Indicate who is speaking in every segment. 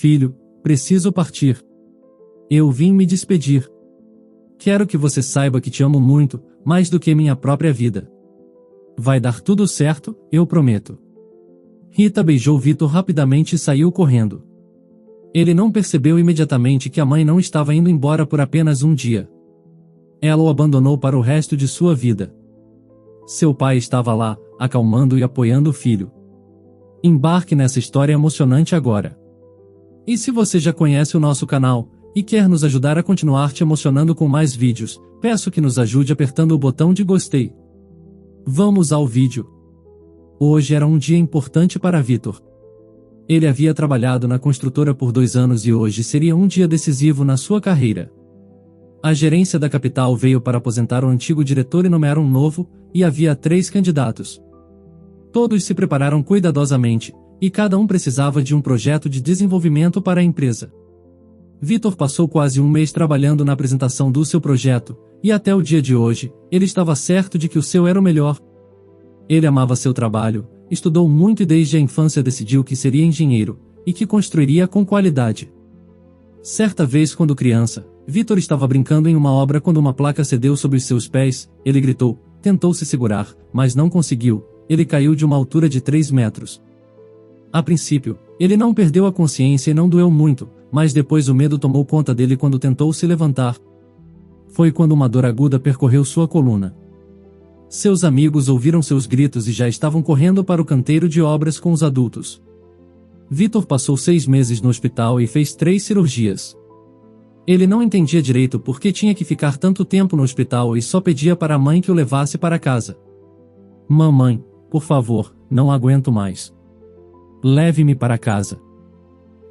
Speaker 1: Filho, preciso partir. Eu vim me despedir. Quero que você saiba que te amo muito, mais do que minha própria vida. Vai dar tudo certo, eu prometo. Rita beijou Vitor rapidamente e saiu correndo. Ele não percebeu imediatamente que a mãe não estava indo embora por apenas um dia. Ela o abandonou para o resto de sua vida. Seu pai estava lá, acalmando e apoiando o filho. Embarque nessa história emocionante agora. E se você já conhece o nosso canal, e quer nos ajudar a continuar te emocionando com mais vídeos, peço que nos ajude apertando o botão de gostei. Vamos ao vídeo. Hoje era um dia importante para Vitor. Ele havia trabalhado na construtora por 2 anos e hoje seria um dia decisivo na sua carreira. A gerência da capital veio para aposentar o antigo diretor e nomear um novo, e havia 3 candidatos. Todos se prepararam cuidadosamente, e cada um precisava de um projeto de desenvolvimento para a empresa. Vitor passou quase um mês trabalhando na apresentação do seu projeto, e até o dia de hoje, ele estava certo de que o seu era o melhor. Ele amava seu trabalho, estudou muito e desde a infância decidiu que seria engenheiro, e que construiria com qualidade. Certa vez quando criança, Vitor estava brincando em uma obra quando uma placa cedeu sob os seus pés, ele gritou, tentou se segurar, mas não conseguiu, ele caiu de uma altura de 3 metros. A princípio, ele não perdeu a consciência e não doeu muito, mas depois o medo tomou conta dele quando tentou se levantar. Foi quando uma dor aguda percorreu sua coluna. Seus amigos ouviram seus gritos e já estavam correndo para o canteiro de obras com os adultos. Vitor passou 6 meses no hospital e fez 3 cirurgias. Ele não entendia direito por que tinha que ficar tanto tempo no hospital e só pedia para a mãe que o levasse para casa. Mamãe, por favor, não aguento mais. Leve-me para casa.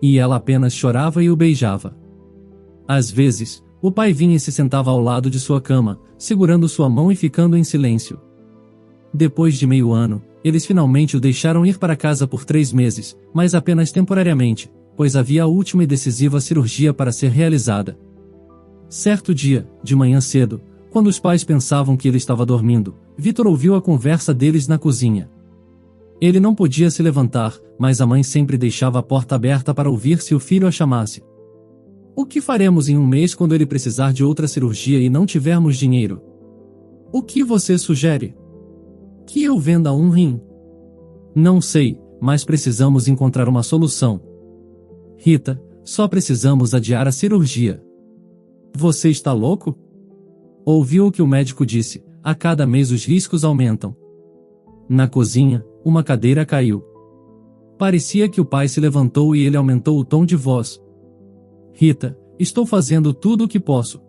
Speaker 1: E ela apenas chorava e o beijava. Às vezes, o pai vinha e se sentava ao lado de sua cama, segurando sua mão e ficando em silêncio. Depois de meio ano, eles finalmente o deixaram ir para casa por 3 meses, mas apenas temporariamente, pois havia a última e decisiva cirurgia para ser realizada. Certo dia, de manhã cedo, quando os pais pensavam que ele estava dormindo, Vitor ouviu a conversa deles na cozinha. Ele não podia se levantar, mas a mãe sempre deixava a porta aberta para ouvir se o filho a chamasse. O que faremos em um mês quando ele precisar de outra cirurgia e não tivermos dinheiro? O que você sugere? Que eu venda um rim? Não sei, mas precisamos encontrar uma solução. Rita, só precisamos adiar a cirurgia. Você está louco? Ouviu o que o médico disse, a cada mês os riscos aumentam. Na cozinha, uma cadeira caiu. Parecia que o pai se levantou e ele aumentou o tom de voz. Rita, estou fazendo tudo o que posso.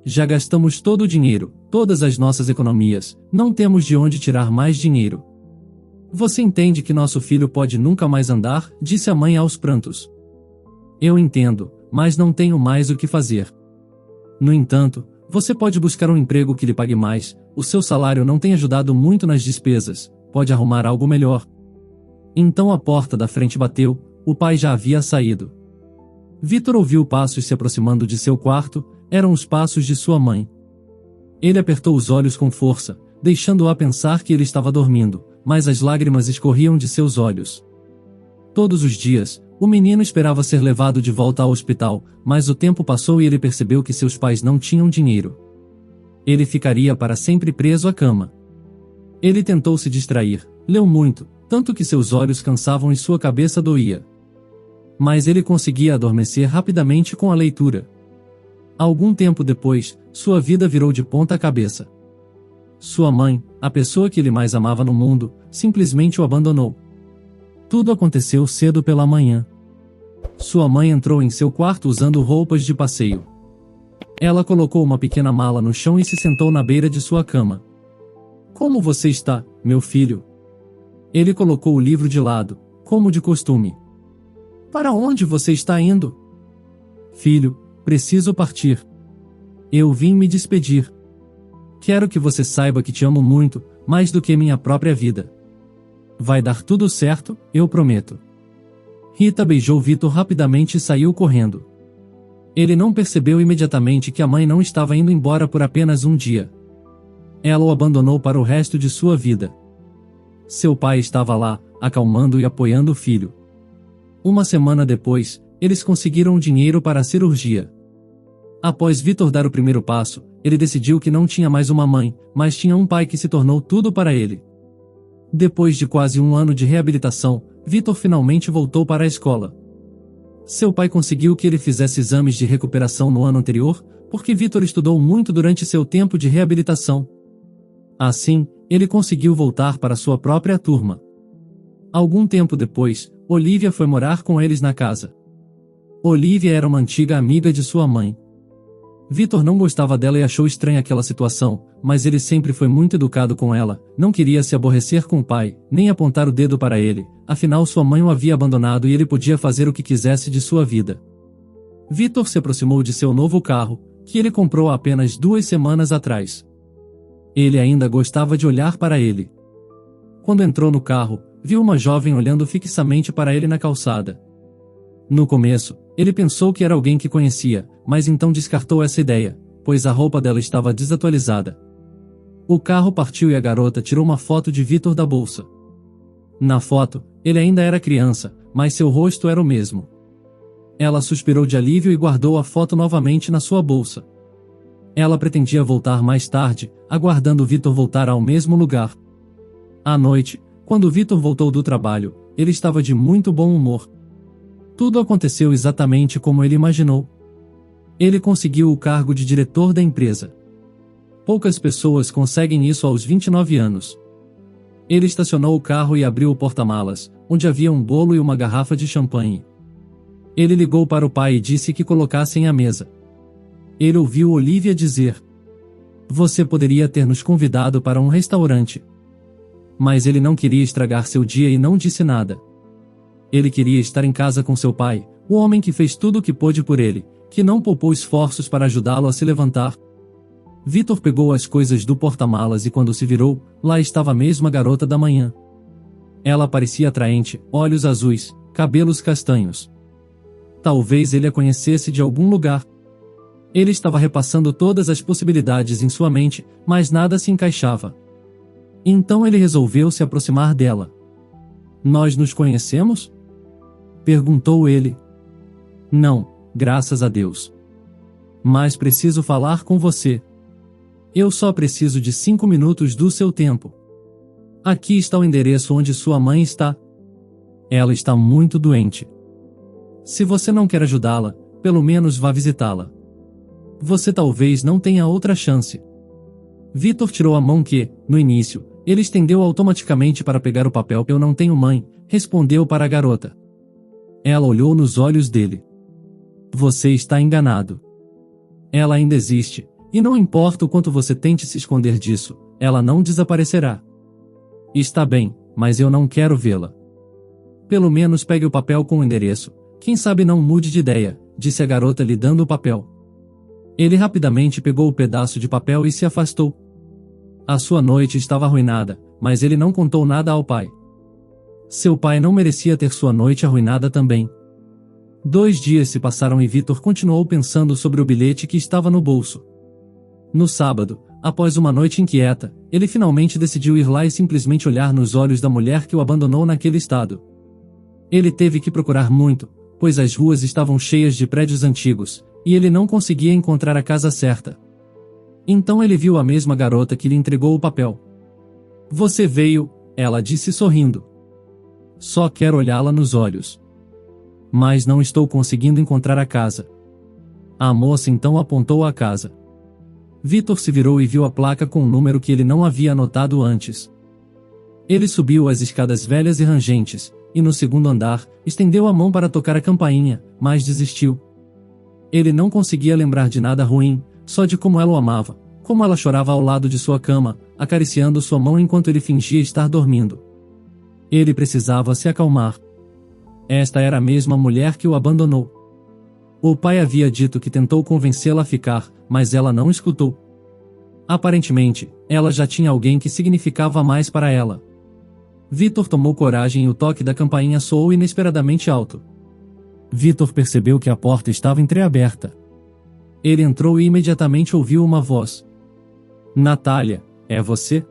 Speaker 1: Já gastamos todo o dinheiro, todas as nossas economias, não temos de onde tirar mais dinheiro. Você entende que nosso filho pode nunca mais andar? Disse a mãe aos prantos. Eu entendo, mas não tenho mais o que fazer. No entanto, você pode buscar um emprego que lhe pague mais, o seu salário não tem ajudado muito nas despesas, pode arrumar algo melhor. Então a porta da frente bateu, o pai já havia saído. Vitor ouviu passos se aproximando de seu quarto, eram os passos de sua mãe. Ele apertou os olhos com força, deixando-a pensar que ele estava dormindo, mas as lágrimas escorriam de seus olhos. Todos os dias, o menino esperava ser levado de volta ao hospital, mas o tempo passou e ele percebeu que seus pais não tinham dinheiro. Ele ficaria para sempre preso à cama. Ele tentou se distrair, leu muito, tanto que seus olhos cansavam e sua cabeça doía. Mas ele conseguia adormecer rapidamente com a leitura. Algum tempo depois, sua vida virou de ponta cabeça. Sua mãe, a pessoa que ele mais amava no mundo, simplesmente o abandonou. Tudo aconteceu cedo pela manhã. Sua mãe entrou em seu quarto usando roupas de passeio. Ela colocou uma pequena mala no chão e se sentou na beira de sua cama. Como você está, meu filho? Ele colocou o livro de lado, como de costume. Para onde você está indo? Filho, preciso partir. Eu vim me despedir. Quero que você saiba que te amo muito, mais do que minha própria vida. Vai dar tudo certo, eu prometo. Rita beijou Vitor rapidamente e saiu correndo. Ele não percebeu imediatamente que a mãe não estava indo embora por apenas um dia. Ela o abandonou para o resto de sua vida. Seu pai estava lá, acalmando e apoiando o filho. Uma semana depois, eles conseguiram o dinheiro para a cirurgia. Após Vitor dar o primeiro passo, ele decidiu que não tinha mais uma mãe, mas tinha um pai que se tornou tudo para ele. Depois de quase um ano de reabilitação, Vitor finalmente voltou para a escola. Seu pai conseguiu que ele fizesse exames de recuperação no ano anterior, porque Vitor estudou muito durante seu tempo de reabilitação. Assim, ele conseguiu voltar para sua própria turma. Algum tempo depois, Olivia foi morar com eles na casa. Olivia era uma antiga amiga de sua mãe. Vitor não gostava dela e achou estranha aquela situação, mas ele sempre foi muito educado com ela, não queria se aborrecer com o pai, nem apontar o dedo para ele, afinal sua mãe o havia abandonado e ele podia fazer o que quisesse de sua vida. Vitor se aproximou de seu novo carro, que ele comprou há apenas 2 semanas atrás. Ele ainda gostava de olhar para ele. Quando entrou no carro, viu uma jovem olhando fixamente para ele na calçada. No começo, ele pensou que era alguém que conhecia, mas então descartou essa ideia, pois a roupa dela estava desatualizada. O carro partiu e a garota tirou uma foto de Vitor da bolsa. Na foto, ele ainda era criança, mas seu rosto era o mesmo. Ela suspirou de alívio e guardou a foto novamente na sua bolsa. Ela pretendia voltar mais tarde, aguardando Vitor voltar ao mesmo lugar. À noite, quando Vitor voltou do trabalho, ele estava de muito bom humor. Tudo aconteceu exatamente como ele imaginou. Ele conseguiu o cargo de diretor da empresa. Poucas pessoas conseguem isso aos 29 anos. Ele estacionou o carro e abriu o porta-malas, onde havia um bolo e uma garrafa de champanhe. Ele ligou para o pai e disse que colocassem à mesa. Ele ouviu Olivia dizer: "Você poderia ter nos convidado para um restaurante." Mas ele não queria estragar seu dia e não disse nada. Ele queria estar em casa com seu pai, o homem que fez tudo o que pôde por ele, que não poupou esforços para ajudá-lo a se levantar. Vitor pegou as coisas do porta-malas e quando se virou, lá estava a mesma garota da manhã. Ela parecia atraente, olhos azuis, cabelos castanhos. Talvez ele a conhecesse de algum lugar. Ele estava repassando todas as possibilidades em sua mente, mas nada se encaixava. Então ele resolveu se aproximar dela. "Nós nos conhecemos?" perguntou ele. "Não, graças a Deus. Mas preciso falar com você. Eu só preciso de 5 minutos do seu tempo. Aqui está o endereço onde sua mãe está. Ela está muito doente. Se você não quer ajudá-la, pelo menos vá visitá-la. Você talvez não tenha outra chance." Vitor tirou a mão que, no início, ele estendeu automaticamente para pegar o papel. "Eu não tenho mãe", respondeu para a garota. Ela olhou nos olhos dele. "Você está enganado. Ela ainda existe, e não importa o quanto você tente se esconder disso, ela não desaparecerá." "Está bem, mas eu não quero vê-la." "Pelo menos pegue o papel com o endereço. Quem sabe não mude de ideia", disse a garota lhe dando o papel. Ele rapidamente pegou o pedaço de papel e se afastou. A sua noite estava arruinada, mas ele não contou nada ao pai. Seu pai não merecia ter sua noite arruinada também. 2 dias se passaram e Vitor continuou pensando sobre o bilhete que estava no bolso. No sábado, após uma noite inquieta, ele finalmente decidiu ir lá e simplesmente olhar nos olhos da mulher que o abandonou naquele estado. Ele teve que procurar muito, pois as ruas estavam cheias de prédios antigos, e ele não conseguia encontrar a casa certa. Então ele viu a mesma garota que lhe entregou o papel. "Você veio", ela disse sorrindo. "Só quero olhá-la nos olhos. Mas não estou conseguindo encontrar a casa." A moça então apontou a casa. Vitor se virou e viu a placa com um número que ele não havia anotado antes. Ele subiu as escadas velhas e rangentes, e no segundo andar, estendeu a mão para tocar a campainha, mas desistiu. Ele não conseguia lembrar de nada ruim, só de como ela o amava, como ela chorava ao lado de sua cama, acariciando sua mão enquanto ele fingia estar dormindo. Ele precisava se acalmar. Esta era a mesma mulher que o abandonou. O pai havia dito que tentou convencê-la a ficar, mas ela não escutou. Aparentemente, ela já tinha alguém que significava mais para ela. Vitor tomou coragem e o toque da campainha soou inesperadamente alto. Vitor percebeu que a porta estava entreaberta. Ele entrou e imediatamente ouviu uma voz. "Natália, é você?"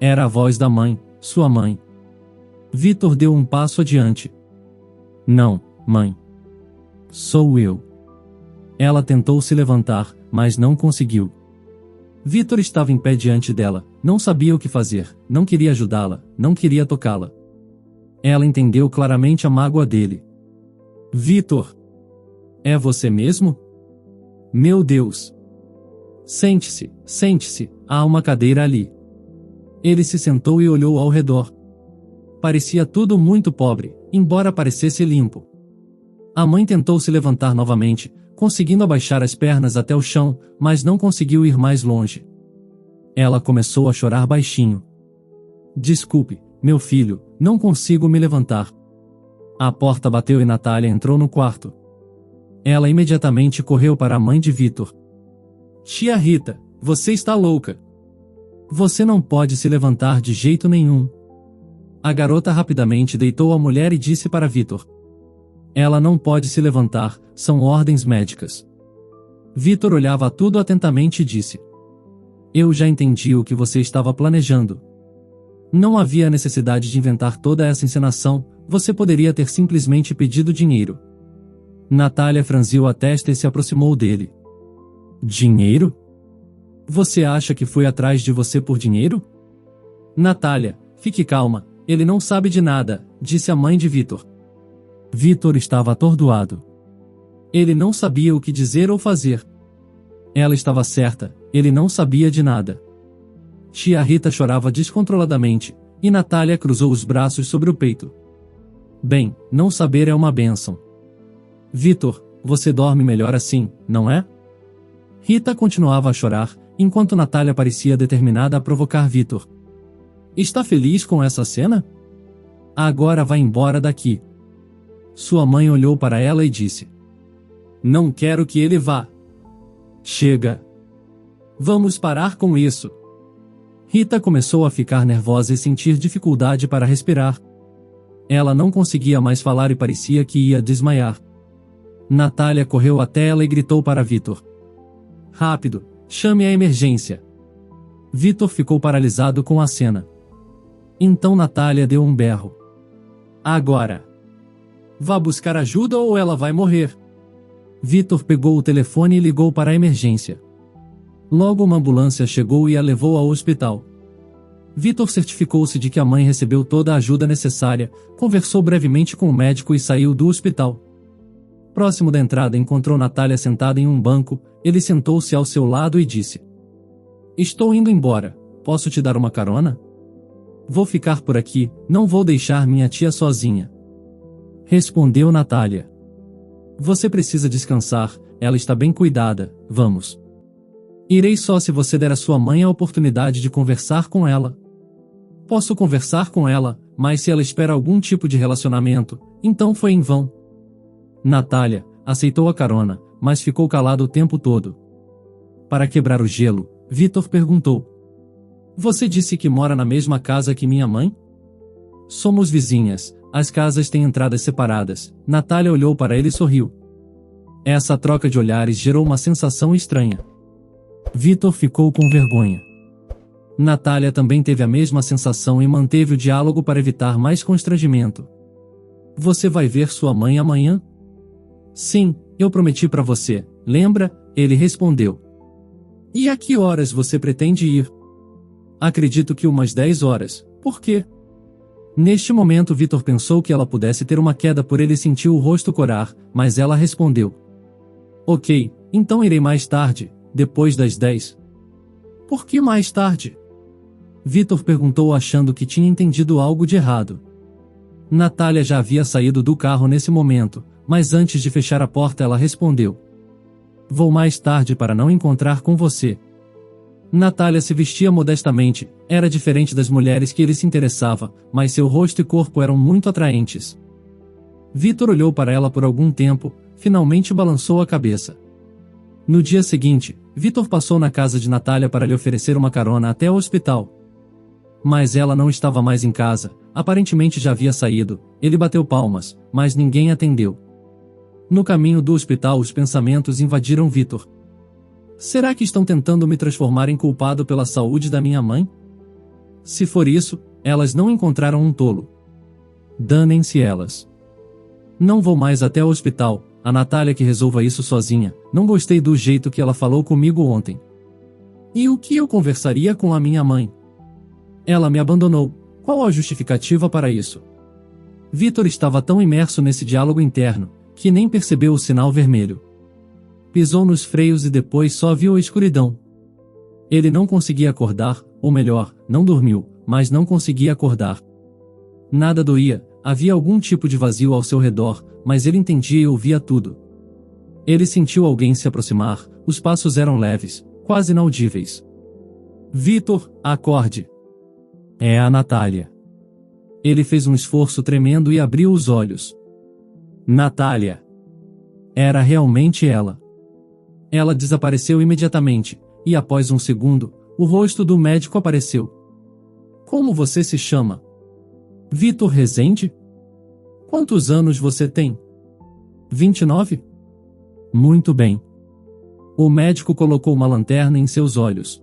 Speaker 1: Era a voz da mãe, sua mãe. Vitor deu um passo adiante. "Não, mãe. Sou eu. Ela tentou se levantar, mas não conseguiu. Vitor estava em pé diante dela, não sabia o que fazer, não queria ajudá-la, não queria tocá-la. Ela entendeu claramente a mágoa dele. Vitor! É você mesmo? Meu Deus! Sente-se, sente-se, há uma cadeira ali. Ele se sentou e olhou ao redor. Parecia tudo muito pobre, embora parecesse limpo. A mãe tentou se levantar novamente, conseguindo abaixar as pernas até o chão, mas não conseguiu ir mais longe. Ela começou a chorar baixinho. Desculpe, meu filho, não consigo me levantar. A porta bateu e Natália entrou no quarto. Ela imediatamente correu para a mãe de Vitor. Tia Rita, você está louca. Você não pode se levantar de jeito nenhum. A garota rapidamente deitou a mulher e disse para Vitor. Ela não pode se levantar, são ordens médicas. Vitor olhava tudo atentamente e disse. Eu já entendi o que você estava planejando. Não havia necessidade de inventar toda essa encenação, você poderia ter simplesmente pedido dinheiro. Natália franziu a testa e se aproximou dele. Dinheiro? Você acha que fui atrás de você por dinheiro? Natália, fique calma, ele não sabe de nada, disse a mãe de Vitor. Vitor estava atordoado. Ele não sabia o que dizer ou fazer. Ela estava certa, ele não sabia de nada. Tia Rita chorava descontroladamente, e Natália cruzou os braços sobre o peito. Bem, não saber é uma bênção. Vitor, você dorme melhor assim, não é? Rita continuava a chorar, enquanto Natália parecia determinada a provocar Vitor. Está feliz com essa cena? Agora vá embora daqui. Sua mãe olhou para ela e disse. Não quero que ele vá. Chega. Vamos parar com isso. Rita começou a ficar nervosa e sentir dificuldade para respirar. Ela não conseguia mais falar e parecia que ia desmaiar. Natália correu até ela e gritou para Vitor. Rápido, chame a emergência. Vitor ficou paralisado com a cena. Então Natália deu um berro. Agora. Vá buscar ajuda ou ela vai morrer. Vitor pegou o telefone e ligou para a emergência. Logo uma ambulância chegou e a levou ao hospital. Vitor certificou-se de que a mãe recebeu toda a ajuda necessária, conversou brevemente com o médico e saiu do hospital. Próximo da entrada encontrou Natália sentada em um banco, ele sentou-se ao seu lado e disse. Estou indo embora, posso te dar uma carona? Vou ficar por aqui, não vou deixar minha tia sozinha. Respondeu Natália. Você precisa descansar, ela está bem cuidada, vamos. Irei só se você der à sua mãe a oportunidade de conversar com ela. Posso conversar com ela, mas se ela espera algum tipo de relacionamento, então foi em vão. Natália aceitou a carona, mas ficou calada o tempo todo. Para quebrar o gelo, Vitor perguntou. Você disse que mora na mesma casa que minha mãe? Somos vizinhas, as casas têm entradas separadas. Natália olhou para ele e sorriu. Essa troca de olhares gerou uma sensação estranha. Vitor ficou com vergonha. Natália também teve a mesma sensação e manteve o diálogo para evitar mais constrangimento. Você vai ver sua mãe amanhã? Sim, eu prometi para você, lembra? Ele respondeu. E a que horas você pretende ir? Acredito que umas 10 horas. Por quê? Neste momento Vitor pensou que ela pudesse ter uma queda por ele e sentiu o rosto corar, mas ela respondeu. Ok, então irei mais tarde, depois das 10. Por que mais tarde? Vitor perguntou achando que tinha entendido algo de errado. Natália já havia saído do carro nesse momento, mas antes de fechar a porta ela respondeu. Vou mais tarde para não encontrar com você. Natália se vestia modestamente, era diferente das mulheres que ele se interessava, mas seu rosto e corpo eram muito atraentes. Vitor olhou para ela por algum tempo, finalmente balançou a cabeça. No dia seguinte, Vitor passou na casa de Natália para lhe oferecer uma carona até o hospital. Mas ela não estava mais em casa, aparentemente já havia saído, ele bateu palmas, mas ninguém atendeu. No caminho do hospital os pensamentos invadiram Vitor. Será que estão tentando me transformar em culpado pela saúde da minha mãe? Se for isso, elas não encontraram um tolo. Danem-se elas. Não vou mais até o hospital, a Natália que resolva isso sozinha. Não gostei do jeito que ela falou comigo ontem. E o que eu conversaria com a minha mãe? Ela me abandonou. Qual a justificativa para isso? Vitor estava tão imerso nesse diálogo interno, que nem percebeu o sinal vermelho. Pisou nos freios e depois só viu a escuridão. Ele não conseguia acordar, ou melhor, não dormiu, mas não conseguia acordar. Nada doía, havia algum tipo de vazio ao seu redor, mas ele entendia e ouvia tudo. Ele sentiu alguém se aproximar, os passos eram leves, quase inaudíveis. Vitor, acorde! É a Natália. Ele fez um esforço tremendo e abriu os olhos. Natália! Era realmente ela. Ela desapareceu imediatamente, e após um segundo, o rosto do médico apareceu. Como você se chama? Vitor Rezende? Quantos anos você tem? 29? Muito bem. O médico colocou uma lanterna em seus olhos.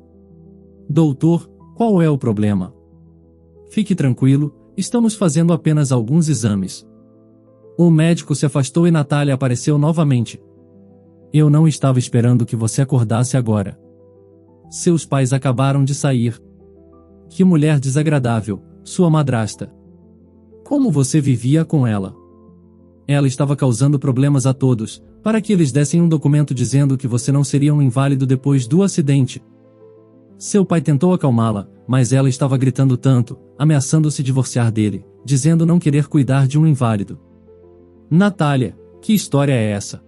Speaker 1: Doutor, qual é o problema? Fique tranquilo, estamos fazendo apenas alguns exames. O médico se afastou e Natália apareceu novamente. Eu não estava esperando que você acordasse agora. Seus pais acabaram de sair. Que mulher desagradável, sua madrasta. Como você vivia com ela? Ela estava causando problemas a todos, para que eles dessem um documento dizendo que você não seria um inválido depois do acidente. Seu pai tentou acalmá-la, mas ela estava gritando tanto, ameaçando se divorciar dele, dizendo não querer cuidar de um inválido. Natália, que história é essa?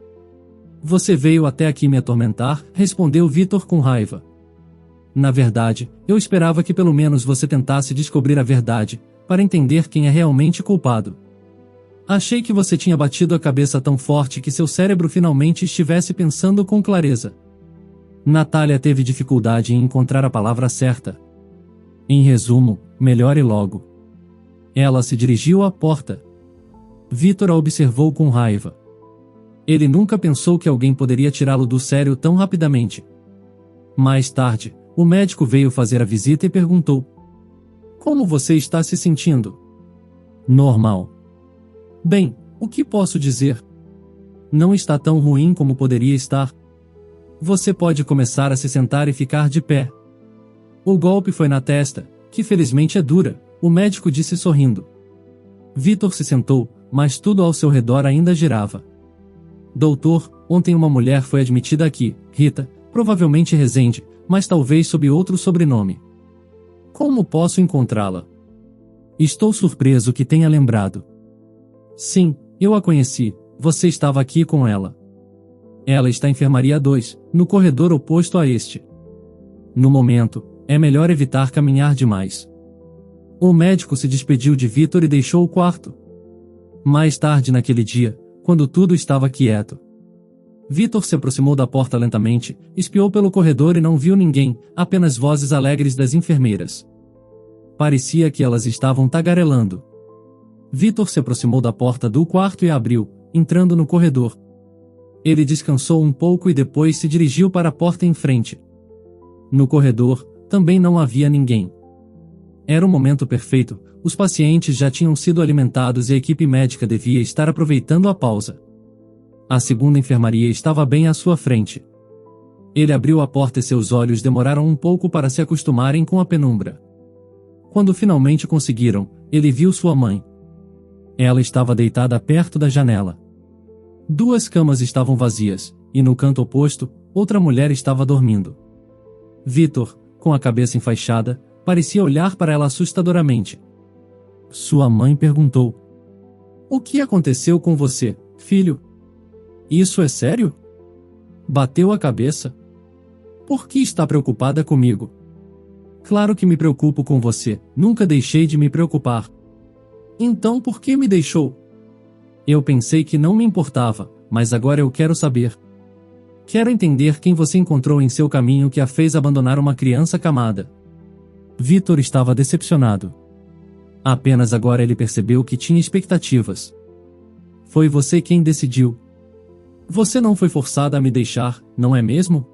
Speaker 1: Você veio até aqui me atormentar, respondeu Vitor com raiva. Na verdade, eu esperava que pelo menos você tentasse descobrir a verdade, para entender quem é realmente culpado. Achei que você tinha batido a cabeça tão forte que seu cérebro finalmente estivesse pensando com clareza. Natália teve dificuldade em encontrar a palavra certa. Em resumo, melhore logo. Ela se dirigiu à porta. Vitor a observou com raiva. Ele nunca pensou que alguém poderia tirá-lo do sério tão rapidamente. Mais tarde, o médico veio fazer a visita e perguntou: Como você está se sentindo? Normal. Bem, o que posso dizer? Não está tão ruim como poderia estar. Você pode começar a se sentar e ficar de pé. O golpe foi na testa, que felizmente é dura, o médico disse sorrindo. Vitor se sentou, mas tudo ao seu redor ainda girava. Doutor, ontem uma mulher foi admitida aqui, Rita, provavelmente Rezende, mas talvez sob outro sobrenome. Como posso encontrá-la? Estou surpreso que tenha lembrado. Sim, eu a conheci, você estava aqui com ela. Ela está em enfermaria 2, no corredor oposto a este. No momento, é melhor evitar caminhar demais. O médico se despediu de Vitor e deixou o quarto. Mais tarde naquele dia, quando tudo estava quieto, Vitor se aproximou da porta lentamente, espiou pelo corredor e não viu ninguém, apenas vozes alegres das enfermeiras. Parecia que elas estavam tagarelando. Vitor se aproximou da porta do quarto e abriu, entrando no corredor. Ele descansou um pouco e depois se dirigiu para a porta em frente. No corredor, também não havia ninguém. Era o momento perfeito, os pacientes já tinham sido alimentados e a equipe médica devia estar aproveitando a pausa. A segunda enfermaria estava bem à sua frente. Ele abriu a porta e seus olhos demoraram um pouco para se acostumarem com a penumbra. Quando finalmente conseguiram, ele viu sua mãe. Ela estava deitada perto da janela. 2 camas estavam vazias, e no canto oposto, outra mulher estava dormindo. Vitor, com a cabeça enfaixada, parecia olhar para ela assustadoramente. Sua mãe perguntou: O que aconteceu com você, filho? Isso é sério? Bateu a cabeça? Por que está preocupada comigo? Claro que me preocupo com você, nunca deixei de me preocupar. Então por que me deixou? Eu pensei que não me importava, mas agora eu quero saber. Quero entender quem você encontrou em seu caminho que a fez abandonar uma criança camada. Vitor estava decepcionado. Apenas agora ele percebeu que tinha expectativas. Foi você quem decidiu. Você não foi forçada a me deixar, não é mesmo?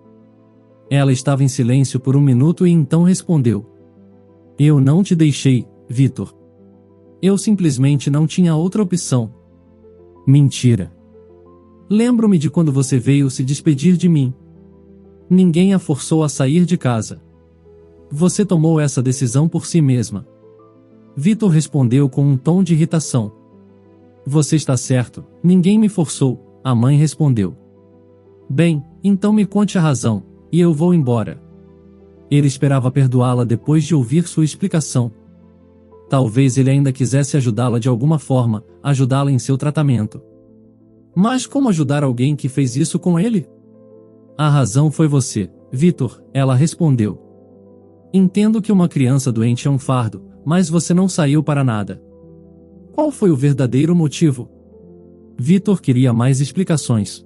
Speaker 1: Ela estava em silêncio por 1 minuto e então respondeu: Eu não te deixei, Vitor. Eu simplesmente não tinha outra opção. Mentira. Lembro-me de quando você veio se despedir de mim. Ninguém a forçou a sair de casa. Você tomou essa decisão por si mesma. Vitor respondeu com um tom de irritação. Você está certo, ninguém me forçou, a mãe respondeu. Bem, então me conte a razão, e eu vou embora. Ele esperava perdoá-la depois de ouvir sua explicação. Talvez ele ainda quisesse ajudá-la de alguma forma, ajudá-la em seu tratamento. Mas como ajudar alguém que fez isso com ele? A razão foi você, Vitor, ela respondeu. Entendo que uma criança doente é um fardo, mas você não saiu para nada. Qual foi o verdadeiro motivo? Vitor queria mais explicações.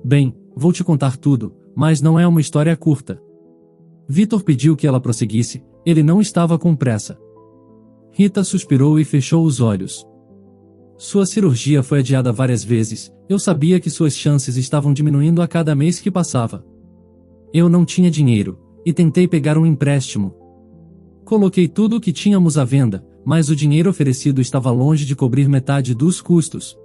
Speaker 1: Bem, vou te contar tudo, mas não é uma história curta. Vitor pediu que ela prosseguisse, ele não estava com pressa. Rita suspirou e fechou os olhos. Sua cirurgia foi adiada várias vezes, eu sabia que suas chances estavam diminuindo a cada mês que passava. Eu não tinha dinheiro, e tentei pegar um empréstimo. Coloquei tudo o que tínhamos à venda, mas o dinheiro oferecido estava longe de cobrir metade dos custos.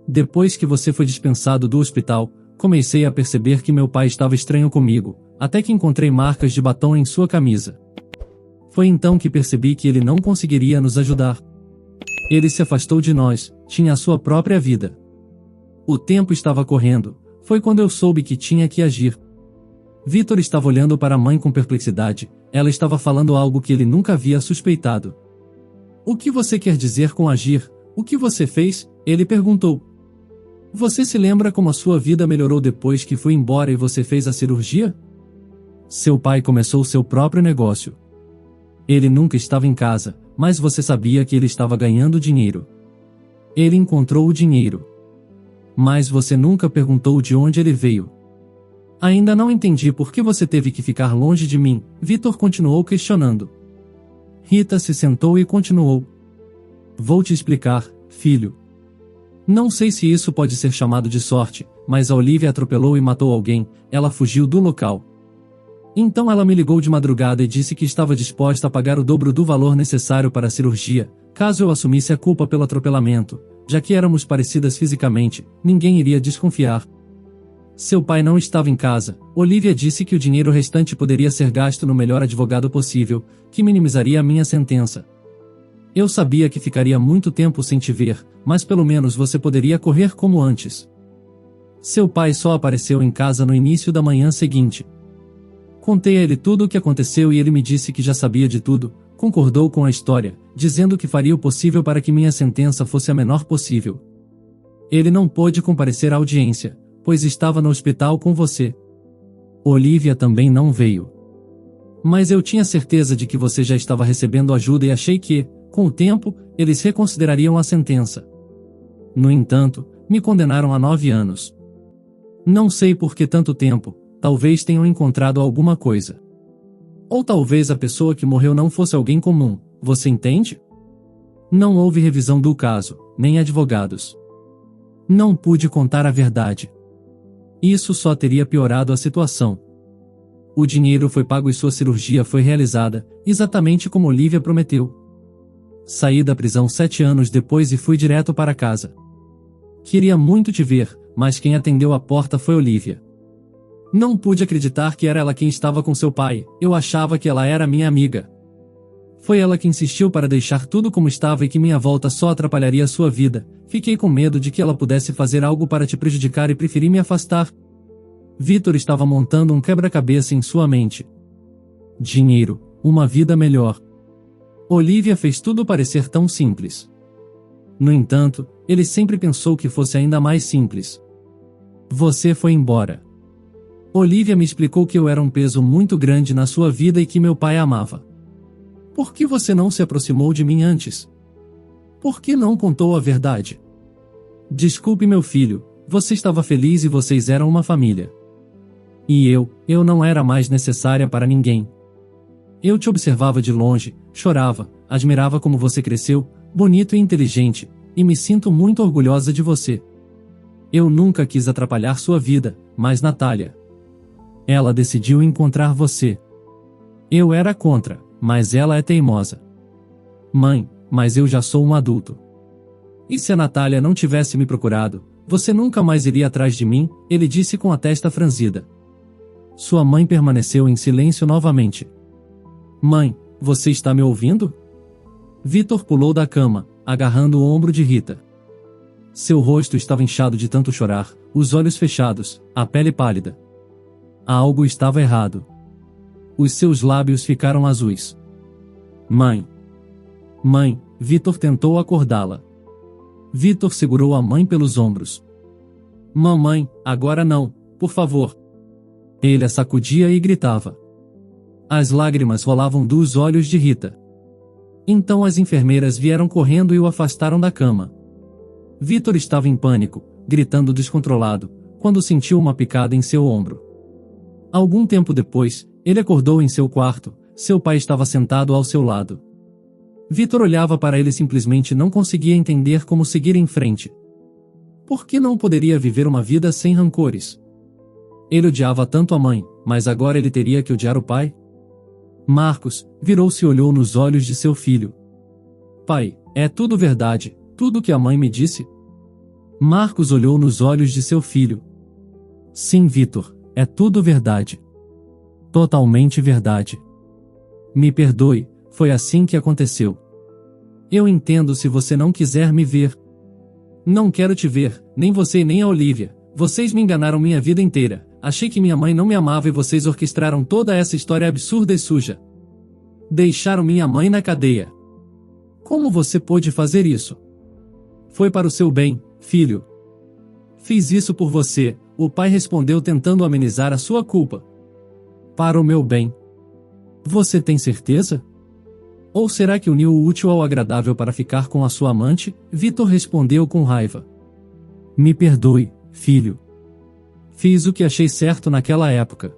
Speaker 1: Depois que você foi dispensado do hospital, comecei a perceber que meu pai estava estranho comigo, até que encontrei marcas de batom em sua camisa. Foi então que percebi que ele não conseguiria nos ajudar. Ele se afastou de nós, tinha a sua própria vida. O tempo estava correndo, foi quando eu soube que tinha que agir. Vitor estava olhando para a mãe com perplexidade, ela estava falando algo que ele nunca havia suspeitado. O que você quer dizer com agir? O que você fez? Ele perguntou. Você se lembra como a sua vida melhorou depois que fui embora e você fez a cirurgia? Seu pai começou seu próprio negócio. Ele nunca estava em casa, mas você sabia que ele estava ganhando dinheiro. Ele encontrou o dinheiro. Mas você nunca perguntou de onde ele veio. Ainda não entendi por que você teve que ficar longe de mim, Vitor continuou questionando. Rita se sentou e continuou. Vou te explicar, filho. Não sei se isso pode ser chamado de sorte, mas a Olivia atropelou e matou alguém, ela fugiu do local. Então ela me ligou de madrugada e disse que estava disposta a pagar o dobro do valor necessário para a cirurgia, caso eu assumisse a culpa pelo atropelamento, já que éramos parecidas fisicamente, ninguém iria desconfiar. Seu pai não estava em casa, Olivia disse que o dinheiro restante poderia ser gasto no melhor advogado possível, que minimizaria a minha sentença. Eu sabia que ficaria muito tempo sem te ver, mas pelo menos você poderia correr como antes. Seu pai só apareceu em casa no início da manhã seguinte. Contei a ele tudo o que aconteceu e ele me disse que já sabia de tudo, concordou com a história, dizendo que faria o possível para que minha sentença fosse a menor possível. Ele não pôde comparecer à audiência, pois estava no hospital com você. Olivia também não veio. Mas eu tinha certeza de que você já estava recebendo ajuda e achei que, com o tempo, eles reconsiderariam a sentença. No entanto, me condenaram a 9 anos. Não sei por que tanto tempo, talvez tenham encontrado alguma coisa. Ou talvez a pessoa que morreu não fosse alguém comum, você entende? Não houve revisão do caso, nem advogados. Não pude contar a verdade. Isso só teria piorado a situação. O dinheiro foi pago e sua cirurgia foi realizada, exatamente como Olivia prometeu. Saí da prisão 7 anos depois e fui direto para casa. Queria muito te ver, mas quem atendeu a porta foi Olivia. Não pude acreditar que era ela quem estava com seu pai, eu achava que ela era minha amiga. Foi ela que insistiu para deixar tudo como estava e que minha volta só atrapalharia sua vida. Fiquei com medo de que ela pudesse fazer algo para te prejudicar e preferi me afastar. Vitor estava montando um quebra-cabeça em sua mente. Dinheiro, uma vida melhor. Olivia fez tudo parecer tão simples. No entanto, ele sempre pensou que fosse ainda mais simples. Você foi embora. Olivia me explicou que eu era um peso muito grande na sua vida e que meu pai a amava. Por que você não se aproximou de mim antes? Por que não contou a verdade? Desculpe, meu filho, você estava feliz e vocês eram uma família. E eu não era mais necessária para ninguém. Eu te observava de longe, chorava, admirava como você cresceu, bonito e inteligente, e me sinto muito orgulhosa de você. Eu nunca quis atrapalhar sua vida, mas Natália. Ela decidiu encontrar você. Eu era contra, mas ela é teimosa. Mãe, mas eu já sou um adulto. E se a Natália não tivesse me procurado, Você nunca mais iria atrás de mim, ele disse com a testa franzida. Sua mãe permaneceu em silêncio novamente. Mãe, você está me ouvindo? Vitor pulou da cama, agarrando o ombro de Rita. Seu rosto estava inchado de tanto chorar, os olhos fechados, a pele pálida. Algo estava errado. Os seus lábios ficaram azuis. Mãe! Mãe! Vitor tentou acordá-la. Vitor segurou a mãe pelos ombros. Mamãe, agora não, por favor. Ele a sacudia e gritava. As lágrimas rolavam dos olhos de Rita. Então as enfermeiras vieram correndo e o afastaram da cama. Vitor estava em pânico, gritando descontrolado, quando sentiu uma picada em seu ombro. Algum tempo depois, ele acordou em seu quarto, seu pai estava sentado ao seu lado. Vitor olhava para ele e simplesmente não conseguia entender como seguir em frente. Por que não poderia viver uma vida sem rancores? Ele odiava tanto a mãe, mas agora ele teria que odiar o pai? Marcos virou-se e olhou nos olhos de seu filho. Pai, é tudo verdade, tudo que a mãe me disse? Marcos olhou nos olhos de seu filho. Sim, Vitor, é tudo verdade. Totalmente verdade. Me perdoe, foi assim que aconteceu. Eu entendo se você não quiser me ver. Não quero te ver, nem você nem a Olivia. Vocês me enganaram minha vida inteira. Achei que minha mãe não me amava e vocês orquestraram toda essa história absurda e suja. Deixaram minha mãe na cadeia. Como você pôde fazer isso? Foi para o seu bem, filho. Fiz isso por você, o pai respondeu tentando amenizar a sua culpa. Para o meu bem. Você tem certeza? Ou será que uniu o útil ao agradável para ficar com a sua amante? Vitor respondeu com raiva. Me perdoe, filho. Fiz o que achei certo naquela época.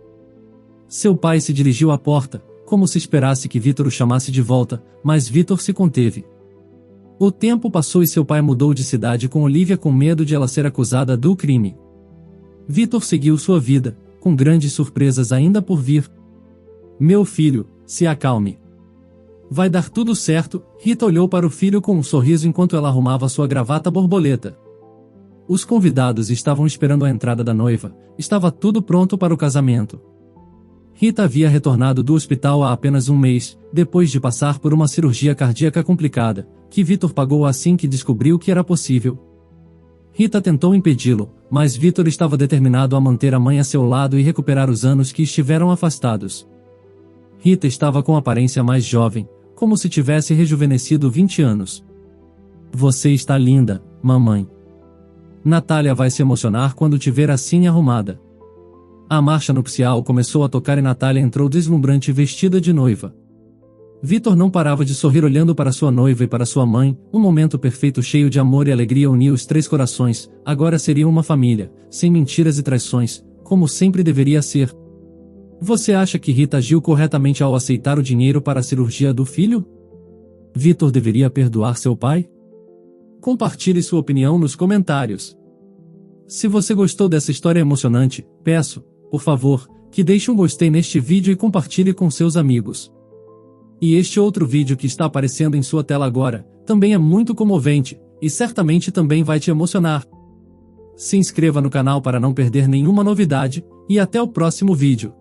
Speaker 1: Seu pai se dirigiu à porta, como se esperasse que Vitor o chamasse de volta, mas Vitor se conteve. O tempo passou e seu pai mudou de cidade com Olivia com medo de ela ser acusada do crime. Vitor seguiu sua vida, com grandes surpresas ainda por vir. Meu filho, se acalme. Vai dar tudo certo, Rita olhou para o filho com um sorriso enquanto ela arrumava sua gravata borboleta. Os convidados estavam esperando a entrada da noiva, estava tudo pronto para o casamento. Rita havia retornado do hospital há apenas um mês, depois de passar por uma cirurgia cardíaca complicada, que Vitor pagou assim que descobriu que era possível. Rita tentou impedi-lo, mas Vitor estava determinado a manter a mãe a seu lado e recuperar os anos que estiveram afastados. Rita estava com aparência mais jovem, como se tivesse rejuvenescido 20 anos. Você está linda, mamãe. Natália vai se emocionar quando te ver assim arrumada. A marcha nupcial começou a tocar e Natália entrou deslumbrante vestida de noiva. Vitor não parava de sorrir olhando para sua noiva e para sua mãe, um momento perfeito cheio de amor e alegria unia os três corações, agora seriam uma família, sem mentiras e traições, como sempre deveria ser. Você acha que Rita agiu corretamente ao aceitar o dinheiro para a cirurgia do filho? Vitor deveria perdoar seu pai? Compartilhe sua opinião nos comentários. Se você gostou dessa história emocionante, peço, por favor, que deixe um gostei neste vídeo e compartilhe com seus amigos. E este outro vídeo que está aparecendo em sua tela agora, também é muito comovente, e certamente também vai te emocionar. Se inscreva no canal para não perder nenhuma novidade, e até o próximo vídeo.